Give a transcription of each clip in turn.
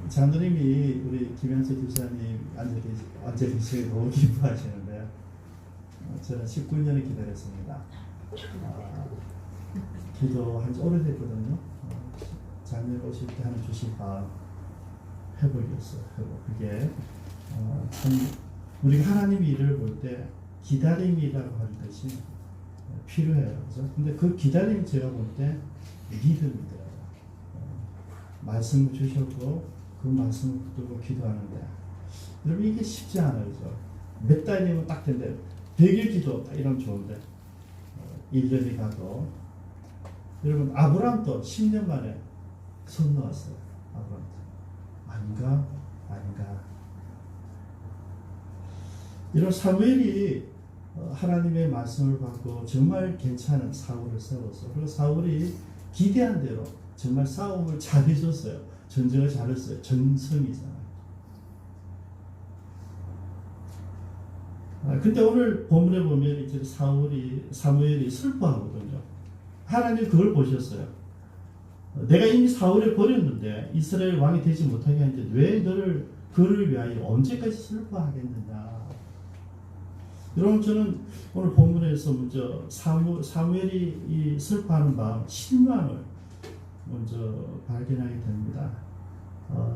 장로님이 우리 김현수 교사님 앉아 계시고 너무 기뻐하시는데요. 저는 19년을 기다렸습니다. 기도한 지 오래됐거든요. 작년 오실 때 하는 주신 마음 회복이었어요. 회복. 그게 참 우리가 하나님의 일을 볼 때 기다림이라고 하는 것이 필요해요. 그죠? 근데 그 기다림이 제가 볼 때 믿음이더라고요. 말씀을 주셨고 그 말씀을 붙들고 기도하는데 여러분 이게 쉽지 않아요. 그죠? 몇 달이면 딱 된대. 100일 기도 이러면 좋은데 1년이 가도 여러분 아브라함도 10년 만에 손 놓았어요. 아브라함도 아닌가 이런 사무엘이 하나님의 말씀을 받고 정말 괜찮은 사울을 세웠어요. 그리고 사울이 기대한 대로 정말 싸움을 잘해줬어요. 전쟁을 잘했어요. 전성이잖아요. 근데 오늘 본문에 보면 이제 사무엘이 슬퍼하거든요. 하나님 그걸 보셨어요. 내가 이미 사울을 버렸는데 이스라엘 왕이 되지 못하게 하는데 왜 그를 위하여 언제까지 슬퍼하겠느냐. 여러분 저는 오늘 본문에서 먼저 사무엘이 이 슬퍼하는 마음, 실망을 먼저 발견하게 됩니다.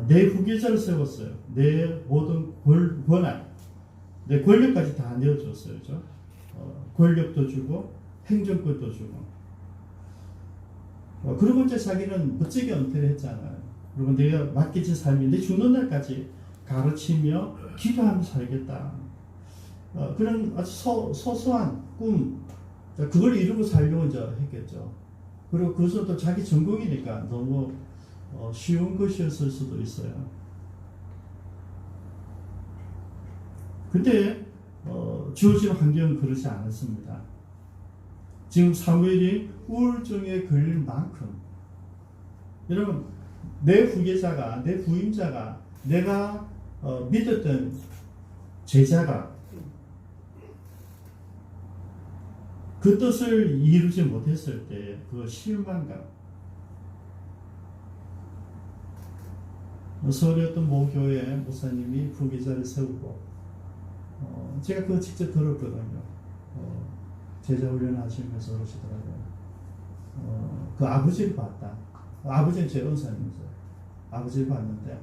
내 후계자를 세웠어요. 내 모든 권한, 내 권력까지 다 내어줬어요. 그죠? 권력도 주고 행정권도 주고. 그리고 이제 자기는 멋지게 은퇴를 했잖아요. 그리고 내가 맡기진 삶이 내 죽는 날까지 가르치며 기도하며 살겠다. 그런 아주 소소한 꿈, 그걸 이루고 살려고 이제 했겠죠. 그리고 그것은 또 자기 전공이니까 너무 쉬운 것이었을 수도 있어요. 근데 주어진 환경은 그렇지 않았습니다. 지금 사무엘이 우울증에 걸릴 만큼 여러분 내 후계자가 내 부임자가 내가 믿었던 제자가 그 뜻을 이루지 못했을 때 그 실망감. 서울의 어떤 모교회 목사님이 후계자를 세우고 제가 그거 직접 들었거든요. 제자 훈련을 하시면서 그러시더라고요. 그 아버지를 봤다. 아버지는 제 은사님이세요. 아버지를 봤는데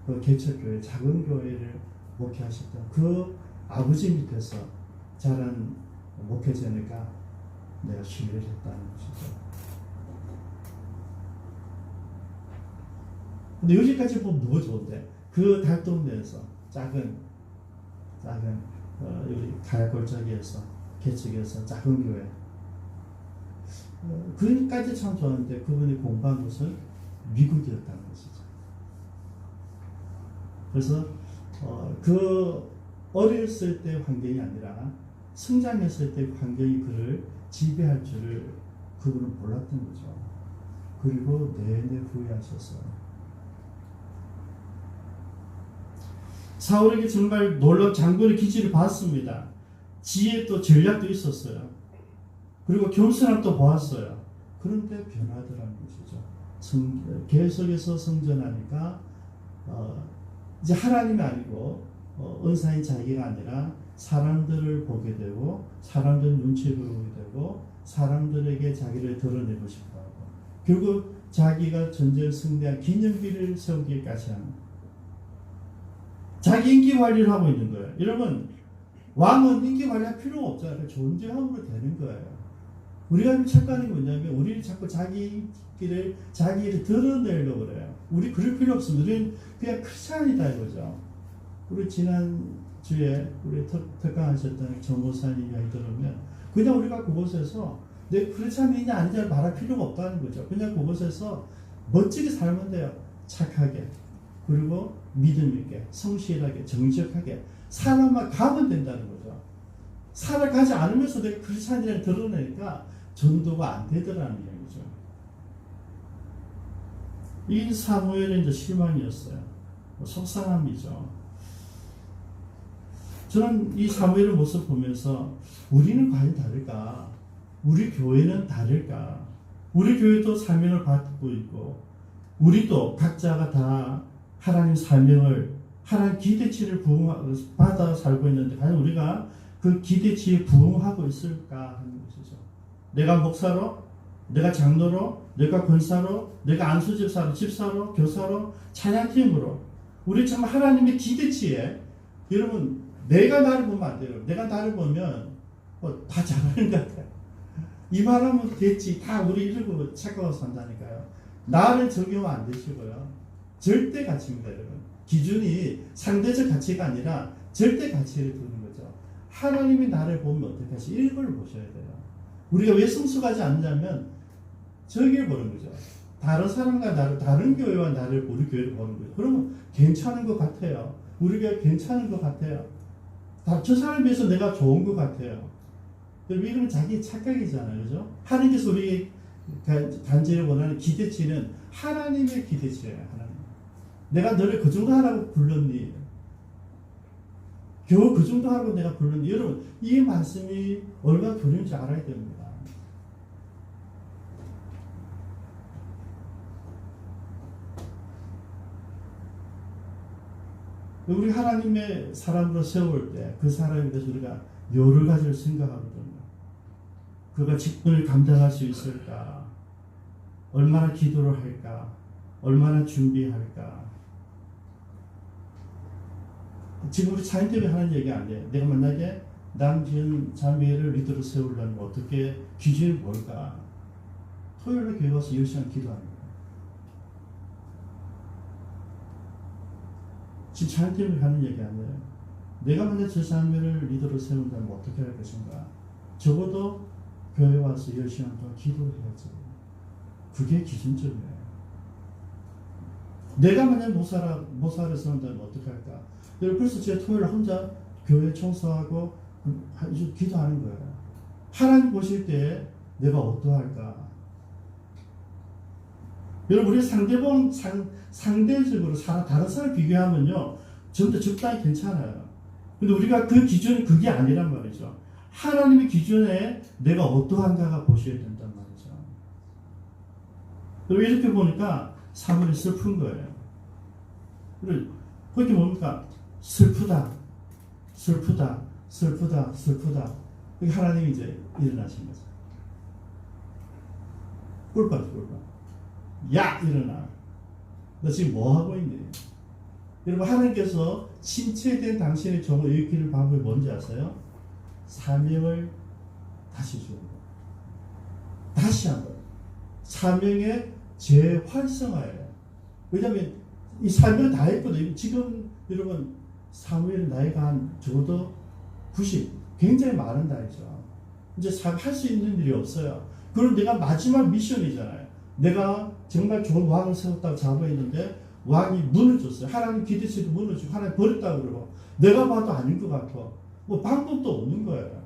그 개척교회 작은 교회를 목회하셨던 그 아버지 밑에서 자란 목회자니까 내가 신뢰를 했다는 것이죠. 근데 여기까지 보면 너무 좋은데 그 달동네에서 작은 우리 가야골짜기에서 개척에서 작은 교회 그까지 참 좋았는데 그분이 공부한 곳은 미국이었다는 것이죠. 그래서 그 어렸을 때 환경이 아니라 성장했을 때 환경이 그를 지배할 줄을 그분은 몰랐던 거죠. 그리고 내내 후회하셨어요. 사울에게 정말 놀라운 장군의 기질을 봤습니다. 지혜도 전략도 있었어요. 그리고 겸손함도 보았어요. 그런데 변하더라는 것이죠. 계속해서 성전하니까 이제 하나님이 아니고 은사인 자기가 아니라 사람들을 보게 되고 사람들 눈치 보게 되고 사람들에게 자기를 드러내고 싶어하고 결국 자기가 전쟁 승리한 기념비를 세우기까지 하는 자기 인기 관리를 하고 있는 거예요. 여러분 왕은 인기 관리할 필요가 없잖아요. 존재함으로 되는 거예요. 우리가 착각하는 게 뭐냐면 우리는 자꾸 자기 일을 드러내려고 그래요. 우리 그럴 필요 없습니다. 우리는 그냥 크리스찬이다 이거죠. 우리 지난주에 우리 특강하셨던 정보사님 이야기 들으면 그냥 우리가 그곳에서 내 크리스찬이냐 아니냐 말할 필요가 없다는 거죠. 그냥 그곳에서 멋지게 살면 돼요. 착하게. 그리고 믿음 있게, 성실하게, 정직하게 살아만 가면 된다는 거죠. 살아가지 않으면서 내가 크리스찬이라는 드러내니까 전도가 안 되더라는 얘기죠. 이 사무엘은 이제 실망이었어요. 속상함이죠. 저는 이 사무엘의 모습 보면서 우리는 과연 다를까? 우리 교회는 다를까? 우리 교회도 사명을 받고 있고 우리도 각자가 다 하나님 사명을, 하나님 기대치를 받아 살고 있는데 과연 우리가 그 기대치에 부응하고 있을까 하는 것이죠. 내가 목사로, 내가 장로로, 내가 권사로, 내가 안수집사로, 집사로, 교사로, 찬양팀으로 우리 참 하나님의 기대치에, 여러분 내가 나를 보면 안 돼요. 내가 나를 보면 다 잘하는 것 같아요. 이 말하면 됐지. 다 우리 이러고 착각하고 산다니까요. 나를 적용 안 되시고요. 절대 가치입니다, 여러분. 기준이 상대적 가치가 아니라 절대 가치를 두는 거죠. 하나님이 나를 보면 어떻게 하시? 이걸 보셔야 돼요. 우리가 왜 성숙하지 않냐면 저기를 보는 거죠. 다른 사람과 나를, 다른 교회와 나를, 우리 교회를 보는 거죠. 그러면 괜찮은 것 같아요. 우리 교회 괜찮은 것 같아요. 저 사람에 비해서 내가 좋은 것 같아요. 이러면 자기 착각이잖아요. 그죠? 하나님께서 우리 간절히 원하는 기대치는 하나님의 기대치예요. 하나님. 내가 너를 그 정도 하라고 불렀니? 겨우 그 정도 하라고 내가 불렀니? 여러분, 이 말씀이 얼마나 교리인지 알아야 됩니다. 우리 하나님의 사람으로 세울 때 그 사람에 대해서 우리가 여러 가지를 생각하거든요. 그가 직분을 감당할 수 있을까? 얼마나 기도를 할까? 얼마나 준비할까? 지금 우리 차인 때문에 하는 얘기 아니에요. 내가 만약에 남진 자매를 리더로 세우려면 어떻게 기준이 뭘까? 토요일에 교회 와서 10시간 기도하는 거예요. 지금 차인 때문에 하는 얘기 아니에요. 내가 만약 저 자매를 리더로 세운다면 어떻게 할 것인가? 적어도 교회 와서 10시간 동안 기도를 해야죠. 그게 기준점이에요. 내가 만약 모사를 세운다면 어떻게 할까? 그래서 제가 토요일 혼자 교회 청소하고 기도하는 거예요. 하나님 보실 때 내가 어떠할까? 여러분, 우리 상대적으로 다른 사람 비교하면요, 전부 다 적당히 괜찮아요. 근데 우리가 그 기준이 그게 아니란 말이죠. 하나님의 기준에 내가 어떠한가가 보셔야 된단 말이죠. 그리고 이렇게 보니까 사물이 슬픈 거예요. 그리고 그렇게 뭡니까? 슬프다. 그게 하나님이 이제 일어나신 거죠. 꿀빨. 야, 일어나. 너 지금 뭐 하고 있니? 여러분, 하나님께서 신체된 당신의 종을 일으키는 방법이 뭔지 아세요? 사명을 다시 주는 거예요. 다시 한번. 사명의 재활성화예요. 왜냐하면 이 사명을 다 했거든요. 지금 여러분, 사무엘 나이가 한 적어도 90, 굉장히 많은 나이죠. 이제 할 수 있는 일이 없어요. 그럼 내가 마지막 미션이잖아요. 내가 정말 좋은 왕을 세웠다고 자부했는데 왕이 무너졌어요. 하나님 기대치도 무너지고 하나님 버렸다고 그러고 내가 봐도 아닌 것 같고 뭐 방법도 없는 거예요.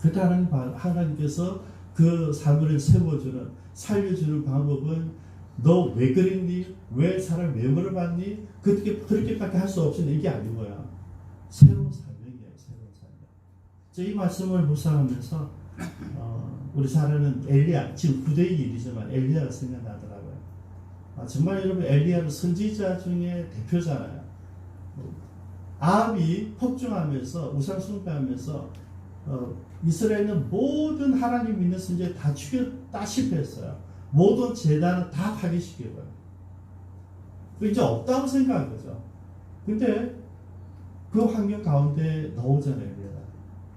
그때 하나님께서 그 사물을 세워주는, 살려주는 방법은 너 왜 그랬니? 왜 사람 왜 물어봤니? 그렇게밖에 할 수 없으니 이게 아니고요. 새로운 사명이에요. 새로운 사명. 이 말씀을 묵상하면서 우리 잘 아는 엘리야, 지금 구대의 일이지만 엘리야가 생각나더라고요. 정말 여러분, 엘리야는 선지자 중에 대표잖아요. 아합이 폭정하면서 우상 숭배하면서 이스라엘 있는 모든 하나님 믿는 선지자 다 죽였다시피 했어요. 모든 제단은 다 파괴시키고요. 이제 없다고 생각한 거죠. 근데 그 환경 가운데 나오잖아요.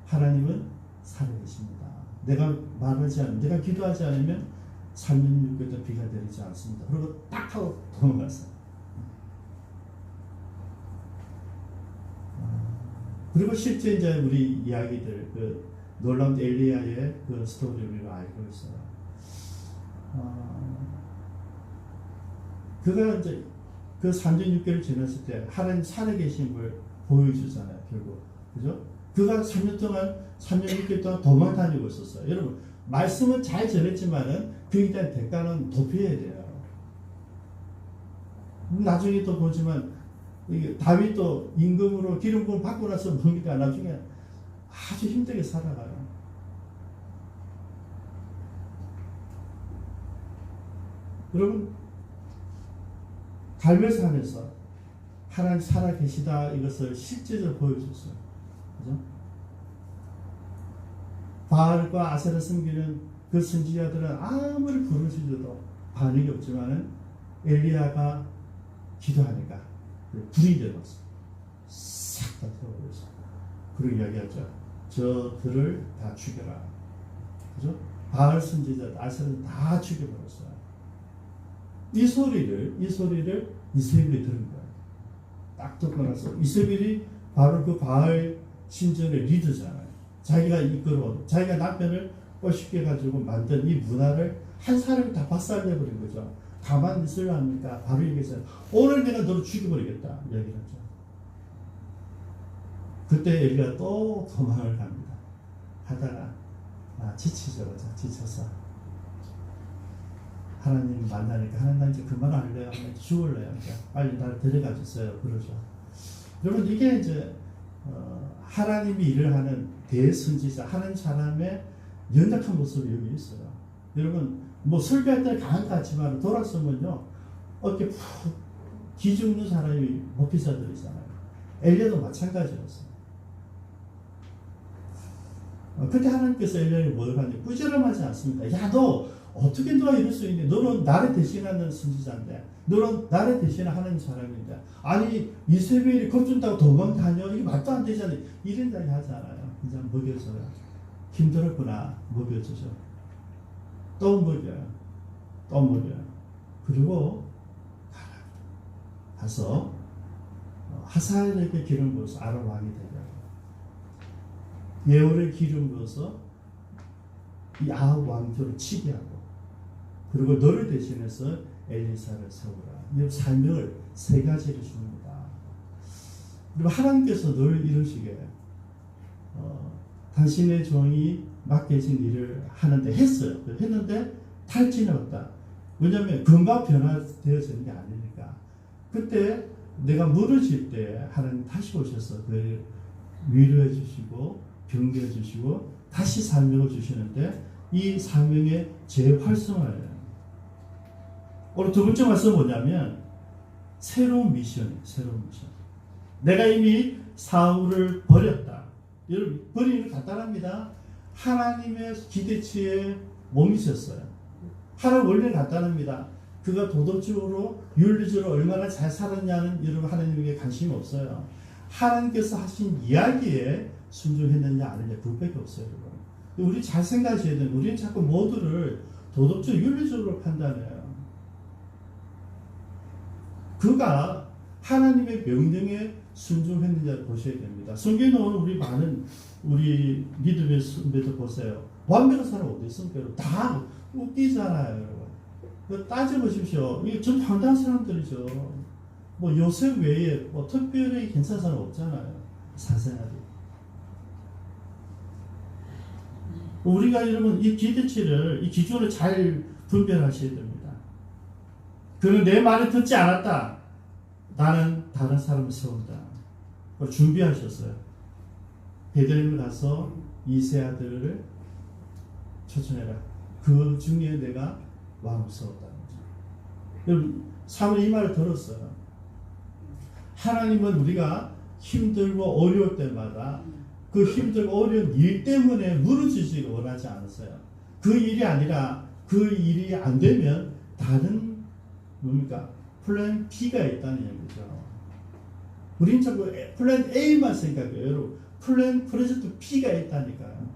하나님은 살아계십니다. 내가 말하지 않으면, 내가 기도하지 않으면 3년 6개월 비가 내리지 않습니다. 그리고 딱 하고 도망갔어요. 그리고 실제 이제 우리 이야기들, 그 놀라운 엘리야의 그 스토리를 우리가 알고 있어요. 그가 이제 그 3년 6개월 지났을 때 하나님 살아계심을 보여주잖아요. 결국. 그죠? 그가 3년 6개월 동안 도망 다니고 있었어요. 여러분, 말씀은 잘 전했지만은 그에 대한 대가는 도피해야 돼요. 나중에 또 보지만 다윗도 임금으로 기름 부음 받고 나서 뭡니까? 나중에 아주 힘들게 살아가요. 여러분, 갈멜산에서 하나님 살아계시다 이것을 실제적으로 보여줬어요. 그죠? 바알과 아세라 섬기는 그 선지자들은 아무리 부르짖어도 반응이 없지만은 엘리야가 기도하니까 불이 되었어. 싹 다 태워버렸어. 그리고 이야기하죠. 저들을 다 죽여라. 그죠? 바알 선지자, 아세라는 다 죽여버렸어요. 이 소리를 이세벨이 들은 거예요. 딱 듣고 나서 이세벨이 바로 그 바알 신전의 리더잖아요. 자기가 이끌어온, 자기가 남편을 꼬쉽게 가지고 만든 이 문화를 한 사람이 다 박살내버린 거죠. 가만히 있으려 합니까? 바로 얘기했어요. 오늘 내가 너를 죽여버리겠다. 얘기를 하죠. 그때 엘리가 또 도망을 갑니다. 하다가 지치죠. 지쳐서 하나님 만나니까 하나님 나 이제 그만할래요. 죽을래요. 빨리 나를 데려가 주세요. 그러죠. 여러분 이게 이제 하나님이 일을 하는 대선지자 하는 사람의 연약한 모습이 여기 있어요. 여러분 뭐 설교할 때는 강한 것 같지만 돌아서면요 어깨 푹 기죽는 사람이 목회자들이잖아요. 엘리야도 마찬가지였어요. 그때 하나님께서 엘리야에게 뭘 하냐 꾸지람하지 않습니다. 야 너 어떻게 너가 이럴 수 있니? 너는 나를 대신하는 선지자인데 너는 나를 대신하는 하나님 사람인데 아니 이세벨이 겁준다고 도망다녀 이게 말도 안 되잖아요. 이런 이야기 하잖아요. 그냥 먹여줘요. 힘들었구나 먹여주죠. 또 먹여요. 또 먹여요. 그리고 가서 하사엘에게 기름 부어서 아람 왕이 되게 하고 예홀에 기름 부어서 이 아합 왕조를 치게 하고 그리고 너를 대신해서 엘리사를 세우라. 이 설명을 세 가지를 줍니다. 그리고 하나님께서 늘 이런 식의 당신의 종이 맡겨진 일을 하는데 했어요. 했는데 탈진을 했다. 왜냐하면 금방 변화되어지는 게 아니니까. 그때 내가 무너질 때 하나님 다시 오셔서 그를 위로해 주시고 격려해 주시고 다시 사명을 주시는데 이 사명의 재활성화예요. 오늘 두 번째 말씀은 뭐냐면 새로운 미션이에요. 새로운 미션. 내가 이미 사울을 버렸다. 여러분 버리는 게 간단합니다. 하나님의 기대치에 못 미쳤어요. 하나님 원래 간단합니다. 그가 도덕적으로 윤리적으로 얼마나 잘 살았냐는 여러분 하나님에게 관심이 없어요. 하나님께서 하신 이야기에 순종했느냐 아니냐 그것밖에 없어요. 여러분. 우리 잘 생각하셔야 돼요. 우리는 자꾸 모두를 도덕적 윤리적으로 판단해요. 그가 하나님의 명령에 순종했느냐를 보셔야 됩니다. 성경에 나오는 우리 많은 우리 믿음의 선배들 보세요. 완벽한 사람 어디 있습니까? 다 웃기잖아요, 여러분. 따져보십시오. 이게 전 황당한 사람들이죠. 뭐 요셉 외에 뭐 특별히 괜찮은 사람 없잖아요. 사생활이. 우리가 여러분 이 기대치를, 이 기준을 잘 분별하셔야 됩니다. 그는 내 말을 듣지 않았다. 나는 다른 사람을 세운다. 준비하셨어요. 베들레헴을 가서 이세 아들을 초청해라. 그 중에 내가 왕을 세웠다는 거죠. 여러분 사울이 이 말을 들었어요. 하나님은 우리가 힘들고 어려울 때마다 그 힘들고 어려운 일 때문에 무너지지를 원하지 않았어요. 그 일이 아니라 그 일이 안 되면 다른 뭡니까? 플랜 B가 있다는 얘기죠. 우린 자꾸 플랜 A만 생각해요. 여러분 플랜 프로젝트 B가 있다니까요.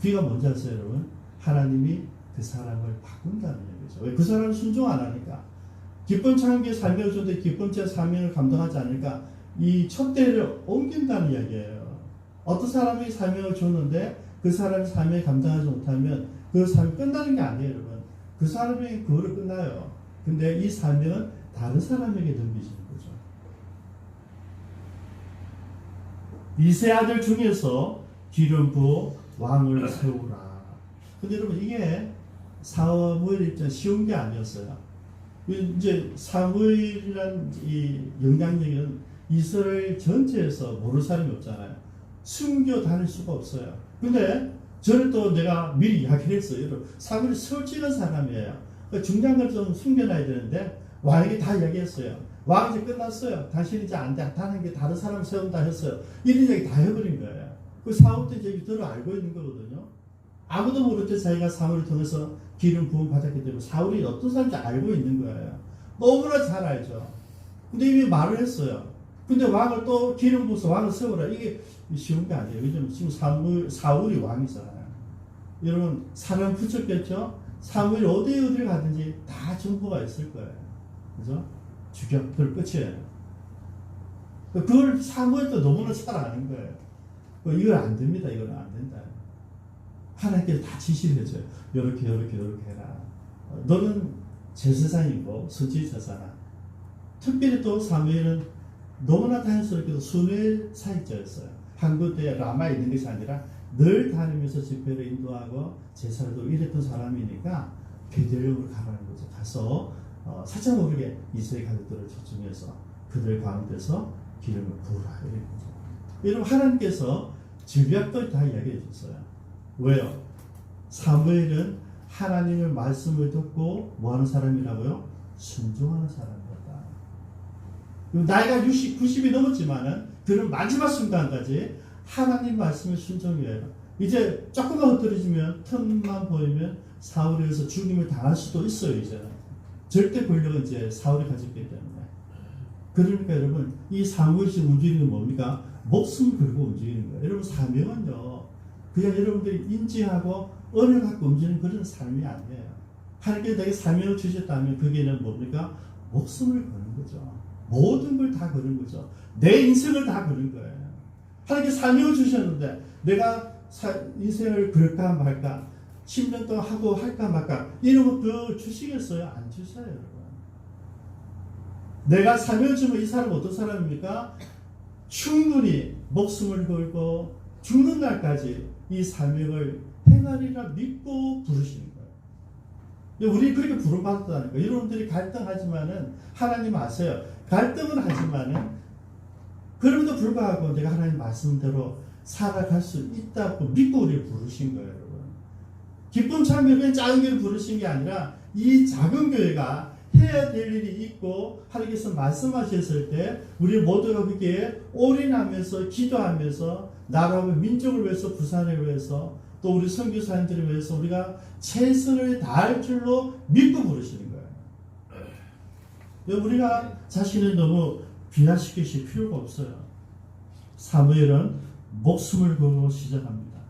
B가 뭔지 아세요, 여러분? 하나님이 그 사람을 바꾼다는 얘기죠. 왜? 그 사람을 순종 안 하니까. 기쁜 창기의 삶을 줬는데 기쁜 제 사명을 감당하지 않으니까 이 촛대를 옮긴다는 이야기예요. 어떤 사람이 사명을 줬는데 그 사람이 사명을 감당하지 못하면 그 사명이 끝나는 게 아니에요, 여러분. 그 사람이 그거를 끝나요. 근데 이 사명은 다른 사람에게 넘기시는 거죠. 이세 아들 중에서 기름 부어 왕을 세우라. 근데 여러분 이게 사무엘 입장 쉬운 게 아니었어요. 이제 사무엘이란 이 영향력은 이스라엘 전체에서 모르는 사람이 없잖아요. 숨겨 다닐 수가 없어요. 근데 저는 또 내가 미리 이야기를 했어요. 여러분 사무엘이 솔직한 사람이에요. 중요한 걸 좀 숨겨놔야 되는데 왕에게 다 이야기했어요. 왕 이제 끝났어요. 당신이 이제 안 돼. 다른 게 다른 사람 세운다 했어요. 이런 얘기 다 해버린 거예요. 그 사울도 이제 들어 알고 있는 거거든요. 아무도 모를 때 자기가 사울을 통해서 기름 부음 받았기 때문에 사울이 어떤 사람인지 알고 있는 거예요. 너무나 잘 알죠. 근데 이미 말을 했어요. 근데 왕을 또 기름 부어서 왕을 세우라. 이게 쉬운 게 아니에요. 왜냐면 지금 사울이 왕이잖아요. 여러분, 사람 붙였겠죠? 사울이 어디를 가든지 다 정보가 있을 거예요. 그죠? 죽여. 그걸 끝이에요. 그걸 사무엘도 너무나 잘 아는 거예요. 이건 안 됩니다. 이건 안 된다. 하나님께서 다 지시를 해줘요. 요렇게 해라. 너는 제사장이고 선지자잖아. 특별히 또 사무엘은 너무나 다행스럽게도 순회 사역자였어요. 한 군데 라마에 있는 것이 아니라 늘 다니면서 집회를 인도하고 제사를 도 이랬던 사람이니까 베들레헴으로 가라는 거죠. 가서 살짝 모르게 이스라엘 가족들을 초청해서 그들 가운데서 기름을 부으라 이런 거죠. 여러분, 하나님께서 전략도 다 이야기해 줬어요. 왜요? 사무엘은 하나님의 말씀을 듣고 뭐하는 사람이라고요? 순종하는 사람이었다. 나이가 60, 90이 넘었지만은 그는 마지막 순간까지 하나님 말씀에 순종해요. 이제 조금만 흩어지면 틈만 보이면 사울에 의해서 죽임을 당할 수도 있어요. 이제는 절대 권력은 이제 사울이 가졌기 때문에. 그러니까 여러분, 이 사무엘이 지금 움직이는 건 뭡니까? 목숨을 걸고 움직이는 거예요. 여러분, 사명은요 그냥 여러분들이 인지하고 은을 갖고 움직이는 그런 삶이 아니에요. 하나님께서 내게 사명을 주셨다면 그게는 뭡니까? 목숨을 거는 거죠. 모든 걸 다 거는 거죠. 내 인생을 다 거는 거예요. 하나님께 사명을 주셨는데 내가 인생을 걸까 말까 10년 동안 하고 할까 말까 이런 것도 주시겠어요? 안 주셔요. 여러분. 내가 사명을 주면 이 사람은 어떤 사람입니까? 충분히 목숨을 걸고 죽는 날까지 이 사명을 행하리라 믿고 부르시는 거예요. 우리 그렇게 부름받았다는 거예요. 여러분들이 갈등하지만은 하나님 아세요. 갈등은 하지만은 그럼에도 불구하고 내가 하나님 말씀대로 살아갈 수 있다고 믿고 우리를 부르신 거예요. 여러분. 기쁨 참여는 작은 교회를 부르신 게 아니라 이 작은 교회가 해야 될 일이 있고 하나님께서 말씀하셨을 때 우리 모두가 거기에 올인하면서 기도하면서 나라와 민족을 위해서 부산을 위해서 또 우리 선교사님들을 위해서 우리가 최선을 다할 줄로 믿고 부르시는 거예요. 우리가 자신을 너무 비하시키실 필요가 없어요. 사무엘은 목숨을 걸고 시작합니다.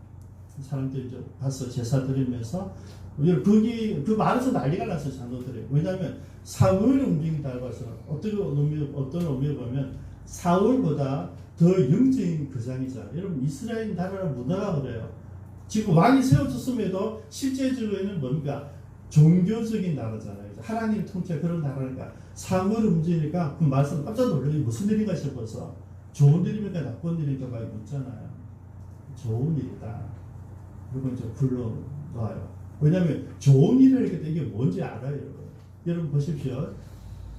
사람들이 이제 가서 제사 드리면서 그 말에서 난리가 났어요. 장로들이. 왜냐하면 사무엘이 움직인다고 해서 어떤 의미에 보면 사울보다 더 영적인 거장이잖아요. 여러분, 이스라엘 나라의 문화가 그래요. 지금 왕이 세워졌음에도 실제적으로는 뭔가 종교적인 나라잖아요. 하나님 통치 그런 나라니까 사무엘이 움직이니까 그 말씀 깜짝 놀라요. 무슨 일인가 싶어서 좋은 일입니까 나쁜 일입니까 많이 묻잖아요. 좋은 일이다. 그리고 이제 불러놔요. 왜냐하면 좋은 일을 했기 때문에 이게 뭔지 알아요. 여러분 보십시오.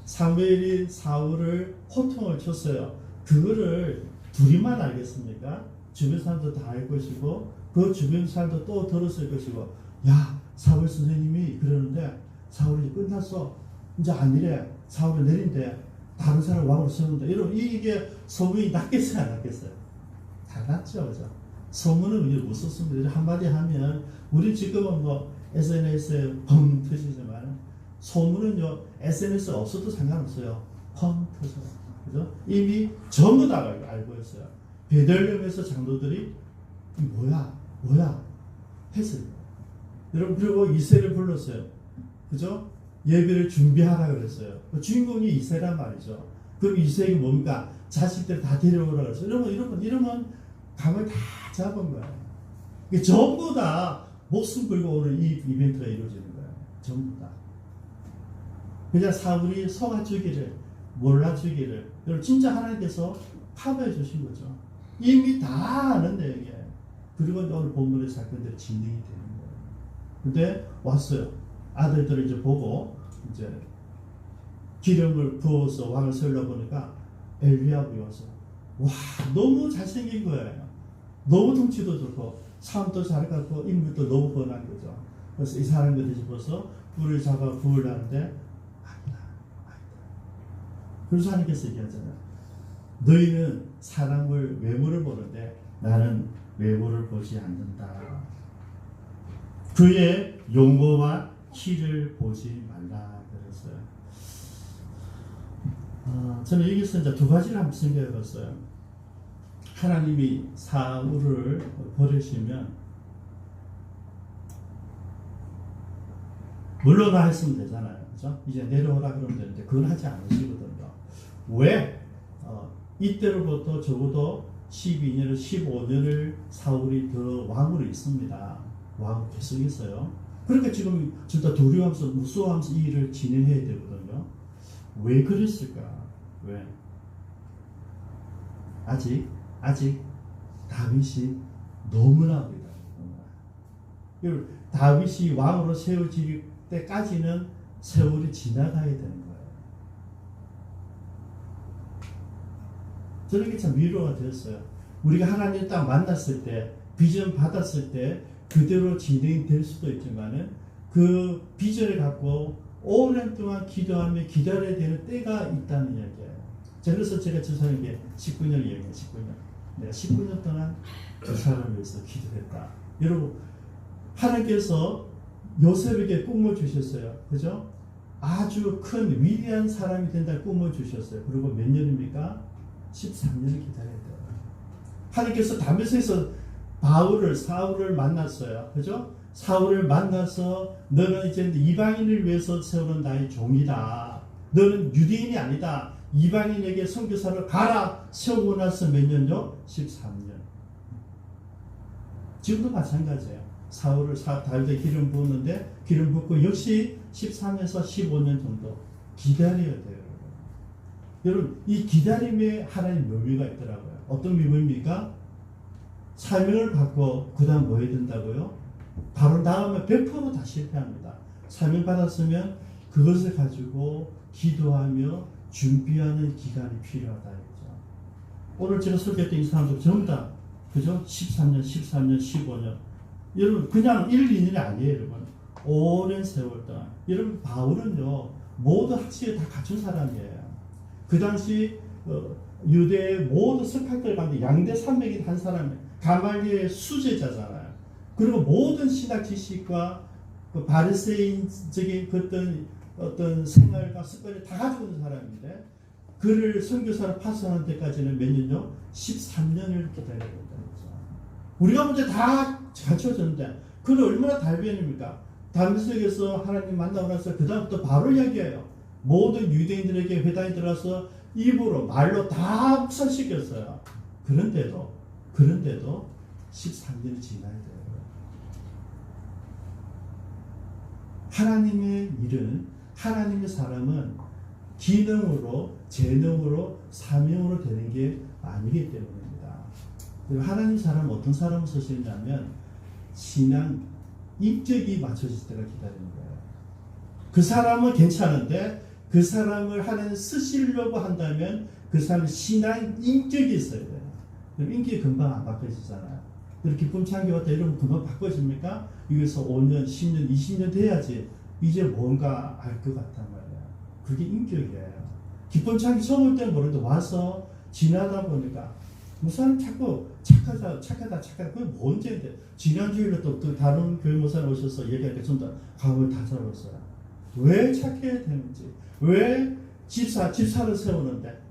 사무엘이 사울을 호통을 쳤어요. 그거를 둘이만 알겠습니까? 주변 사람도 다 알 것이고 그 주변 사람도 또 들었을 것이고 야 사울 선생님이 그러는데 사울이 끝났어. 이제 아니래. 사울을 내린대. 다른 사람 왕으로 세운다. 이런 이게 소문이 났겠어요 안 났겠어요? 다 났죠. 그죠? 소문은 우리 못 썼습니다. 한마디 하면 우리 지금은 뭐 SNS에 펑 터지지만 소문은요 SNS 없어도 상관없어요. 펑 터져요. 그죠? 이미 전부 다 알고 있어요. 베들레헴에서 장로들이 뭐야 했어요. 여러분 그리고 이세를 불렀어요. 그죠? 예배를 준비하라 그랬어요. 그 주인공이 이세란 말이죠. 그럼 이세가 뭡니까? 자식들 다 데려오라 그랬어요. 여러분 이러면 감을 다 잡은 거예요. 이게 전부 다 목숨 걸고 오는 이 이벤트가 이루어지는 거예요. 전부 다. 그냥 사울이 속아주기를 몰라주기를 여러분 진짜 하나님께서 커버해 주신 거죠. 이미 다 아는 내용이에요. 그리고 오늘 본문의 사건들이 진행이 되는 거예요. 근데 왔어요. 아들들을 이제 보고 이제 기름을 부어서 왕을 세우려 보니까 엘리압이 와서 와 너무 잘생긴 거예요. 너무 덩치도 좋고 삶도 잘 갖고 인물도 너무 번한 거죠. 그래서 이 사람들이 집어서 뿔을 잡아 부으려는데 아니다. 그래서 하나님께서 얘기하잖아요. 너희는 사람을 외모를 보는데 나는 외모를 보지 않는다. 그의 용모와 키를 보지 말라 그랬어요. 저는 여기서 이제 두 가지를 한번 생각해 봤어요. 하나님이 사울을 버리시면 물러나 했으면 되잖아요. 그죠? 이제 내려오라 그러면 되는데 그건 하지 않으시거든요. 왜? 이때로부터 적어도 12년을 15년을 사울이 더 왕으로 있습니다. 왕 계속 있어요. 그러니까 지금 진짜 두려워하면서 무서워하면서 이 일을 진행해야 되거든요. 왜 그랬을까? 왜? 아직 다윗이 너무나 어리다. 다윗이 왕으로 세워질 때까지는 세월이 지나가야 되는 거예요. 저는 이게 참 위로가 되었어요. 우리가 하나님 딱 만났을 때, 비전 받았을 때 그대로 진행될 수도 있지만은 그 비전을 갖고 오랜 동안 기도하며 기다려야 되는 때가 있다는 이야기예요. 그래서 제가 저 사람에게 19년을 얘기해요. 19년. 내가 19년 동안 그 사람을 위해서 기도했다. 여러분, 하나님께서 요셉에게 꿈을 주셨어요. 그죠? 아주 큰 위대한 사람이 된다 꿈을 주셨어요. 그리고 몇 년입니까? 13년을 기다려야 돼요. 하나님께서 다메섹에서 사울을 만났어요. 그죠? 사울을 만나서 너는 이제 이방인을 위해서 세우는 나의 종이다. 너는 유대인이 아니다. 이방인에게 선교사를 가라. 세우고 나서 몇 년요? 13년. 지금도 마찬가지예요. 사울을 다윗에 기름 부었는데 기름 붓고 역시 13년에서 15년 정도 기다려야 돼요. 여러분, 이 기다림에 하나님 묘미가 있더라고요. 어떤 묘미입니까? 사명을 받고 그 다음 뭐 해야 된다고요? 바로 나오면 100% 다 실패합니다. 사명 받았으면 그것을 가지고 기도하며 준비하는 기간이 필요하다 했죠. 오늘 제가 설교했던 이 사람들 전부 다 그죠? 13년, 13년, 15년. 여러분 그냥 1, 2년이 아니에요. 여러분 오랜 세월 동안. 여러분 바울은요 모든 학식을 다 갖춘 사람이에요. 그 당시 유대의 모든 석학들 가운데 양대 산맥인 한 사람이에요. 가말리엘의 수제자잖아요. 그리고 모든 신학 지식과 그 바리새인적인 어떤 생활과 습관을 다 가지고 있는 사람인데 그를 선교사로 파송하는 데까지는 몇 년요? 13년을 기다려야 된다는 거죠. 우리가 먼저 다 갖춰졌는데 그는 얼마나 달변입니까? 다메섹에서 하나님 만나고 나서 그 다음부터 바로 이야기해요. 모든 유대인들에게 회당에 들어가서 입으로 말로 다 묵살시켰어요. 그런데도 13년이 지나야 돼요. 하나님의 일은 하나님의 사람은 기능으로 재능으로 사명으로 되는 게 아니기 때문입니다. 하나님 사람은 어떤 사람을 쓰시냐면 신앙 인격이 맞춰질 때가 기다리는 거예요. 그 사람은 괜찮은데 그 사람을 하나님 쓰시려고 한다면 그 사람은 신앙 인격이 있어야 돼요. 그럼 인격이 금방 안 바꿔지잖아요. 기쁨 창조가 이러면 금방 바꿔집니까? 여기서 5년, 10년, 20년 돼야지 이제 뭔가 알 것 같단 말이에요. 그게 인격이에요. 기쁨 창조 처음 올 때는 모르는데 와서 지나다 보니까 목사님 자꾸 착하다. 그게 뭔지인데 지난주일에 또 다른 교회 목사님 오셔서 얘기할 때 전부 다 감을 다 잡았어요. 왜 착해야 되는지, 왜 집사를 세우는데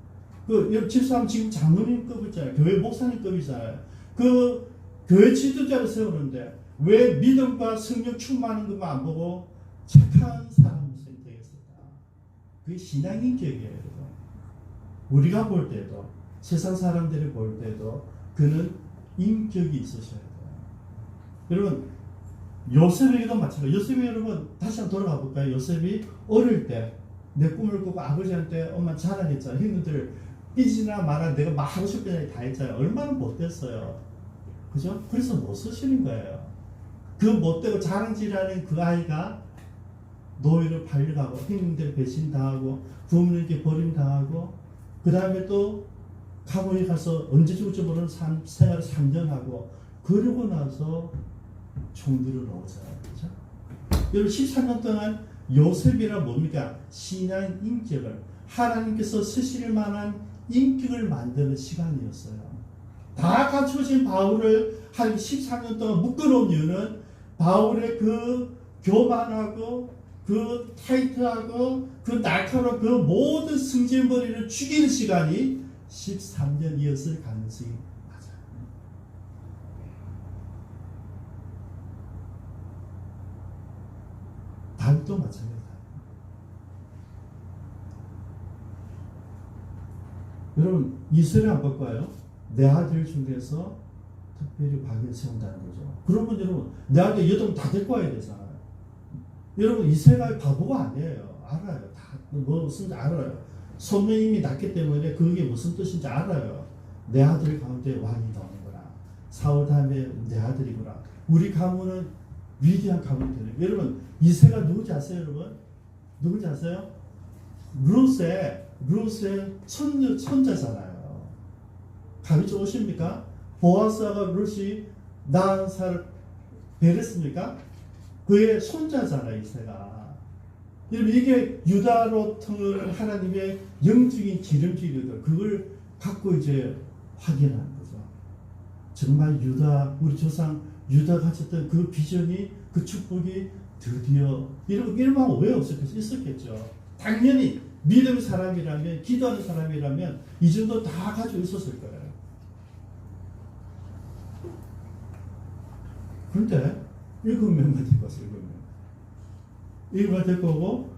그 집사하면 지금 장로님급이잖아요. 교회 목사님급이잖아요. 그 교회 지도자를 세우는데 왜 믿음과 성령 충만한 것만 안 보고 착한 사람으로 되겠을까? 그게 신앙인격이에요. 우리가 볼 때도 세상 사람들이 볼 때도 그는 인격이 있으셔야 돼요. 여러분 요셉에게도 마찬가지예요. 요셉이 여러분 다시 한번 돌아가 볼까요? 요셉이 어릴 때 내 꿈을 꾸고 아버지한테 엄마 자랑했잖아요. 형님들 삐지나 마라 내가 막 하고 싶은 얘기 다 했잖아요. 얼마나 못됐어요. 그죠? 그래서 못 쓰시는 거예요. 그 못되고 자랑질하는 그 아이가 노예로 팔려가고 형님들 배신당하고 부모님께 버림당하고 그 다음에 또 감옥에 가서 언제 죽을지 모르는 생활을 3년 하고 그러고 나서 총들을 넣었잖아요. 그죠? 여러분 13년 동안 요셉이라 뭡니까? 신앙 인격을 하나님께서 쓰실 만한 인격을 만드는 시간이었어요. 다 갖춰진 바울을 한 13년 동안 묶어놓은 이유는 바울의 그 교만하고 그 타이트하고 그 날카로운 그 모든 승질머리를 죽이는 시간이 13년이었을 가능성이 맞아요. 다윗도 마찬가지다. 여러분 이스라엘 안 바꿔요? 내 아들 중에서 특별히 박을 세운다는 거죠. 그러면 여러분 내 아들 여덟 다 데리고 와야 되잖아요. 여러분 이스라엘 바보가 아니에요. 알아요. 다 뭐 무슨지 알아요. 소명임이 났기 때문에 그게 무슨 뜻인지 알아요. 내 아들 가운데 왕이 나오는구나. 사울 다음에 내 아들이구나. 우리 가문은 위대한 가문이 되는. 여러분 이세가 누구지 아세요, 여러분? 누구지 아세요? 루스의 손자잖아요. 감이 좀 오십니까? 보아스가 루시 낳은 살 베렸습니까? 그의 손자잖아요, 이세가. 여러분 이게 유다로통을 하나님의 영적인 기름기거든. 그걸 갖고 이제 확인하는 거죠. 정말 유다, 우리 조상 유다가 가졌던 그 비전이, 그 축복이 드디어 이런 마음 왜 있었겠죠. 당연히 믿음 사람이라면, 기도하는 사람이라면 이 정도 다 가지고 있었을 거예요. 그런데 7명만 데리고 왔어요. 7명 데리고 오고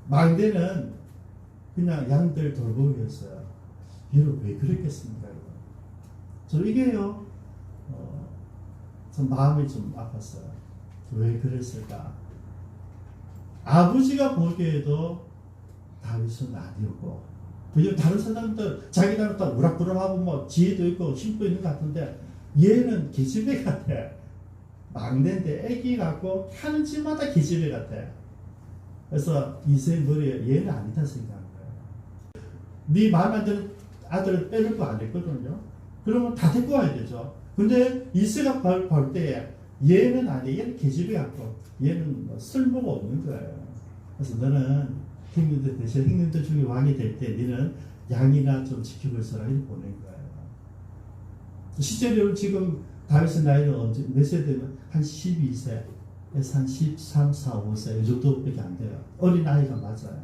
망대는 그냥 양들 돌보기였어요. 여러분 왜 그랬겠습니까? 저 이게요. 좀 마음이 좀 아팠어요. 왜 그랬을까? 아버지가 보기에도 다윗은 아니었고, 다른 사람들 자기들은 또 우락부락하고 뭐 지혜도 있고 힘도 있는 것 같은데 얘는 기집애 같아. 막내인데 애기 같고 하는 짓마다 기집애 같아. 그래서 이세의 머리에 얘는 아니다 생각한 거예요. 네 마음에 안 드는 아들을 빼줄 거 아니거든요. 그러면 다 데리고 와야 되죠. 근데 이세가 볼 때 얘는 아니야. 얘는 계집애 같고 얘는 뭐 쓸모가 없는 거예요. 그래서 너는 형님들 대신 형님들 중에 왕이 될 때 너는 양이나 좀 지키고 있어라 이렇게 보낸 거예요. 실제로 지금 다윗의 나이는 언제 몇 세 되면 한 12세에서 한 13, 14, 5세 이 정도밖에 안 돼요. 어린 아이가 맞아요.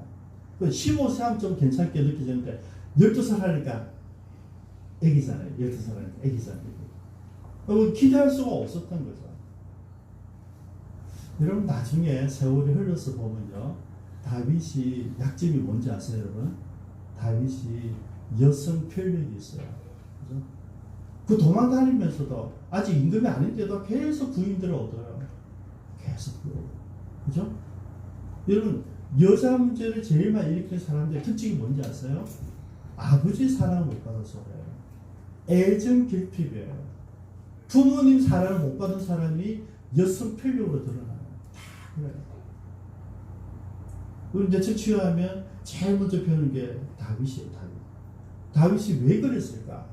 15세 하면 좀 괜찮게 느껴지는데 12살 하니까 애기잖아요. 12살 하니까 애기잖아요. 기대할 수가 없었던 거죠. 여러분 나중에 세월이 흘러서 보면요. 다윗이 약점이 뭔지 아세요, 여러분? 다윗이 여성 편력이 있어요. 그죠? 그 도망다니면서도 아직 임금이 아닌데도 계속 부인들을 얻어요. 계속 그죠? 여러분 여자 문제를 제일 많이 일으키는 사람들의 특징이 뭔지 아세요? 아버지 사랑을 못 받아서 그래요. 애정 결핍이에요. 부모님 사랑을 못 받은 사람이 여성 편력으로 드러나요. 다 그래요. 우리 내책 취하면 제일 먼저 배우는 게 다윗이에요. 다윗이 왜 그랬을까?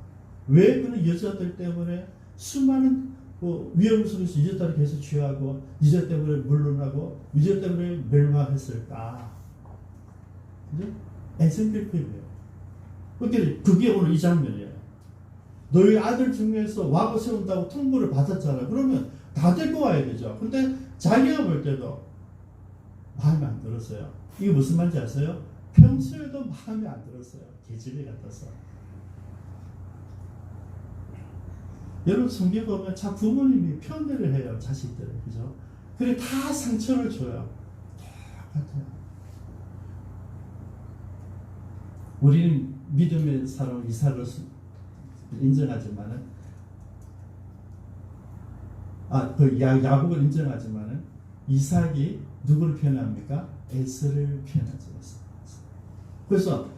왜 그런 여자들 때문에 수많은 위험 속에서 여자들을 계속 취하고 여자 때문에 물러나고 여자 때문에 멸망했을까? 그죠? 애정결핍이에요. 그게 오늘 이 장면이에요. 너희 아들 중에서 왕을 세운다고 통보를 받았잖아. 그러면 다 데리고 와야 되죠. 근데 자기가 볼 때도 마음에 안 들었어요. 이게 무슨 말인지 아세요? 평소에도 마음에 안 들었어요. 계집애 같아서. 여러분 성경 보면 참 부모님이 편애를 해요. 자식들을. 그죠? 그래 다 상처를 줘요. 똑같아요. 우리는 믿음의 사람 이삭을 인정하지만은 야곱을 인정하지만은 이삭이 누구를 편애합니까? 에서를 편애하죠. 그래서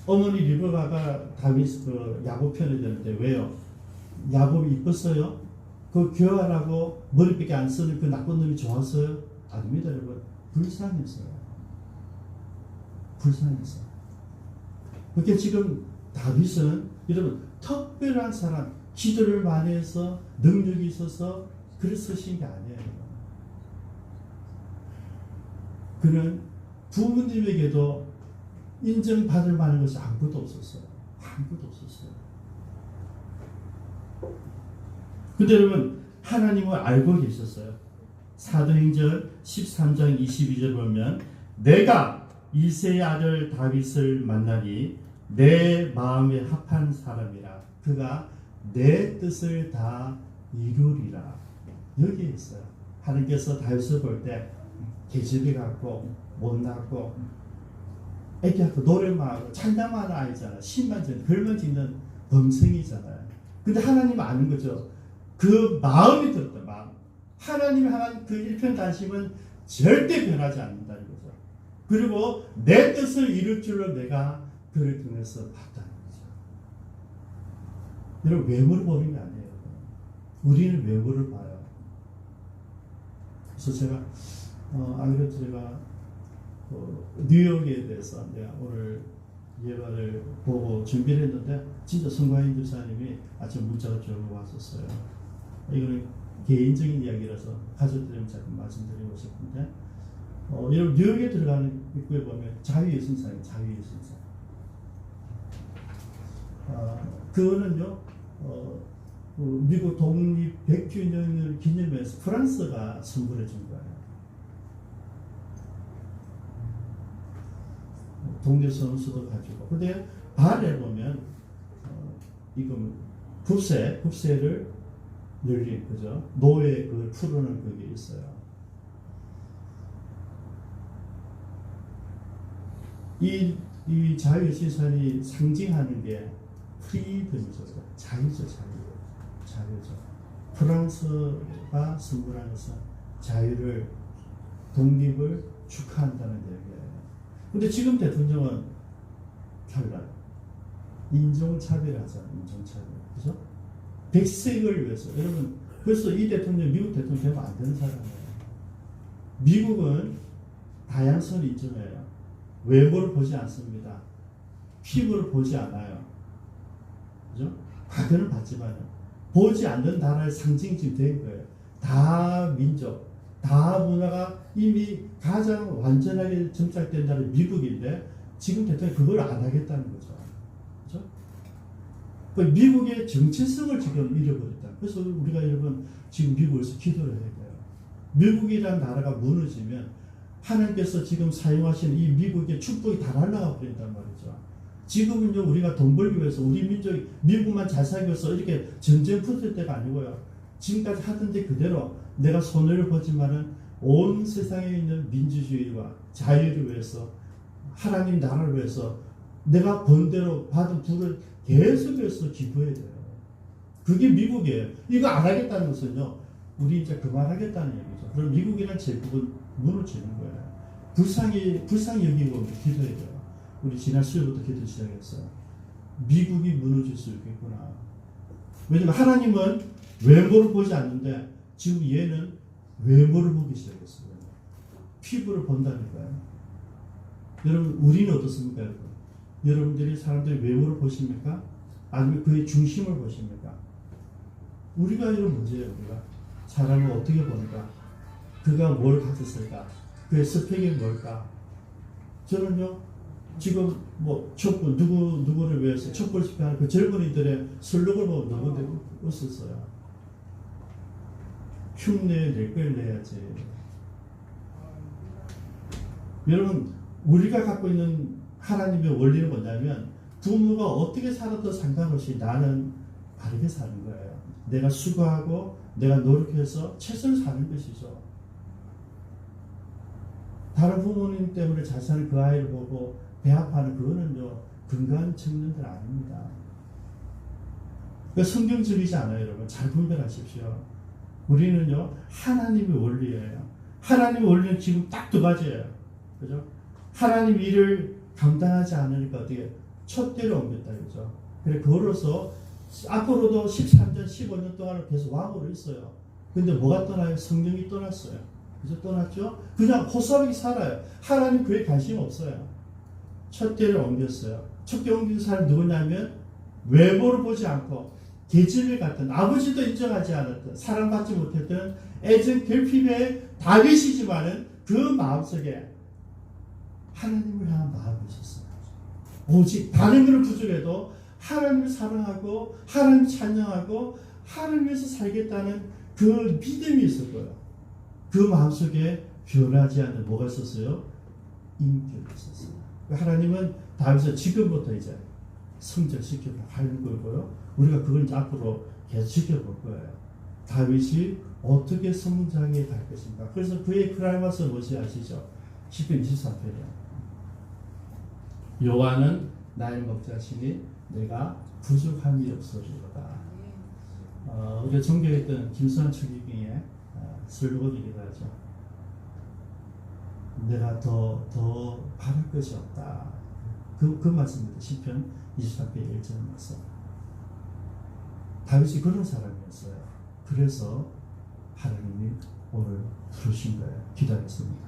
어머니 리브가가 다윗 야곱 편이 되는데 왜요? 야곱이 이뻤어요? 그 교활하고 머리밖에 안 쓰는 그 나쁜 놈이 좋았어요? 아닙니다, 여러분. 불쌍했어요. 그렇게 지금 다윗은 여러분 특별한 사람, 기도를 많이 해서 능력이 있어서 그래서 쓰신 게 아니에요. 그는 부모님에게도 인정받을 만한 것이 아무것도 없었어요. 아무것도 없었어요. 근데 여러분, 하나님을 알고 계셨어요. 사도행전 13장 22절 보면 내가 이새의 아들 다윗을 만나니 내 마음에 합한 사람이라 그가 내 뜻을 다 이루리라. 여기에 있어요. 하나님께서 다윗을 볼 때 계집애 같고 못났고 애기 같고 노래만 하고 찬양만 하는 아이잖아요. 신만 짓는 글만 짓는 범생이잖아요. 근데 하나님 아는 거죠. 그 마음이 들었다. 마음. 하나님이 향한 그 일편단심은 절대 변하지 않는다는 거죠. 그리고 내 뜻을 이룰 줄로 내가 그를 통해서 봤다는 거죠. 여러분, 외모를 보는 게 아니에요. 우리는 외모를 봐요. 그래서 제가 안 그래도 제가 뉴욕에 대해서 내가 오늘 예배를 보고 준비를 했는데 진짜 성광인 집사님이 아침 문자가 저로 왔었어요. 이거는 개인적인 이야기라서 가족들이랑 잠깐 말씀드리고 싶은데 여러분, 뉴욕에 들어가는 입구에 보면 자유예술사예요. 자유예술사. 그거는요 미국 독립 100주년을 기념해서 프랑스가 선물해 준 거예요. 동료 선수도 가지고. 근데 발에 보면 이거 굽새를 열린, 그죠? 노예 그걸 풀어놓은 그게 있어요. 이 자유시선이 상징하는 게 프리덤이죠. 자유죠. 프랑스가 선물한 것은 자유를, 독립을 축하한다는 얘기예요. 근데 지금 대통령은 달라요. 인종차별하잖아요. 인종차별. 그죠? 백색을 위해서. 여러분, 그래서 이 대통령, 미국 대통령 되면 안 되는 사람이에요. 미국은 다양성을 인정해요. 외모를 보지 않습니다. 피부를 보지 않아요. 그죠? 과거는 봤지만 보지 않는 나라의 상징이 지금 된 거예요. 다 민족, 다 문화가 이미 가장 완전하게 정착된 나라 미국인데 지금 대통령이 그걸 안 하겠다는 거죠. 그죠? 미국의 정체성을 지금 잃어버렸다. 그래서 우리가 여러분 지금 미국에서 기도를 해야 돼요. 미국이라는 나라가 무너지면 하나님께서 지금 사용하시는 이 미국의 축복이 다 날아가 버린단 말이죠. 지금은요, 우리가 돈 벌기 위해서 우리 민족이 미국만 잘 살기 위해서 이렇게 전쟁 붙을 때가 아니고요. 지금까지 하던 데 그대로 내가 손해를 보지만은 온 세상에 있는 민주주의와 자유를 위해서, 하나님 나라를 위해서 내가 번 대로 받은 부를 계속해서 기도해야 돼요. 그게 미국이에요. 이거 안 하겠다는 것은요, 우리 이제 그만하겠다는 얘기죠. 그럼 미국이란 제국은 무너지는 거예요. 불쌍히 여기고 기도해야 돼요. 우리 지난 수요일부터 기도 시작했어요. 미국이 무너질 수 있겠구나. 왜냐면 하나님은 외모를 보지 않는데 지금 얘는 외모를 보기 시작했어요. 피부를 본다니까요. 여러분, 우리는 어떻습니까? 여러분들이 사람들의 외모를 보십니까? 아니면 그의 중심을 보십니까? 우리가 이런 문제예요. 우리가 사람을 어떻게 보는가? 그가 뭘 가졌을까? 그의 스펙이 뭘까? 저는요, 지금 뭐 촛불 누구를 위해서 촛불 집회하는 그 젊은이들의 슬로건을 보고 너무 웃었어요. 흉내 낼 걸 내야지. 여러분, 우리가 갖고 있는 하나님의 원리는 뭐냐면 부모가 어떻게 살아도 상관없이 나는 바르게 사는 거예요. 내가 수고하고 내가 노력해서 최선을 사는 것이죠. 다른 부모님 때문에 잘 사는 그 아이를 보고 배합하는 그거는요, 근간 청년들 아닙니다. 성경적이지 않아요, 여러분. 잘 분별하십시오. 우리는요, 하나님의 원리예요. 하나님의 원리는 지금 딱 두 가지예요. 그죠? 하나님 일을 감당하지 않으니까 어떻게 촛대로 옮겼다, 그죠? 그래, 그로서 앞으로도 13년, 15년 동안 계속 왕으로 있어요. 근데 뭐가 떠나요? 성령이 떠났어요. 그죠? 떠났죠? 그냥 호소하게 살아요. 하나님 그에 관심 없어요. 촛대를 옮겼어요. 촛대 옮긴 사람이 누구냐면 외모를 보지 않고 계집애 같은, 아버지도 인정하지 않았던, 사랑받지 못했던 애정 결핍의 다윗이지만은 그 마음속에 하나님을 향한 마음이 있었어요. 오직 다른 것을 부족해도 하나님을 사랑하고 하나님을 찬양하고 하나님을 위해서 살겠다는 그 믿음이 있었고요. 그 마음속에 변하지 않는 뭐가 있었어요? 인격이 있었어요. 하나님은 다윗을 지금부터 이제 성장시켜 하는 거고요. 우리가 그걸 이제 앞으로 계속 지켜볼 거예요. 다윗이 어떻게 성장해 갈 것인가. 그래서 그의 클라이마스 뭐지 아시죠? 10편 24편이요. 여호와는 나의 목자시니 내가 부족함이 없으리로다. 우리가 존경했던 김수환 추기경의 슬로건이기도 하죠. 내가 더 바랄 것이 없다. 그 말씀입니다. 시편 23편 1절 말씀. 다윗이 그런 사람이었어요. 그래서 하나님이 오늘 부르신 거예요. 기다렸습니다.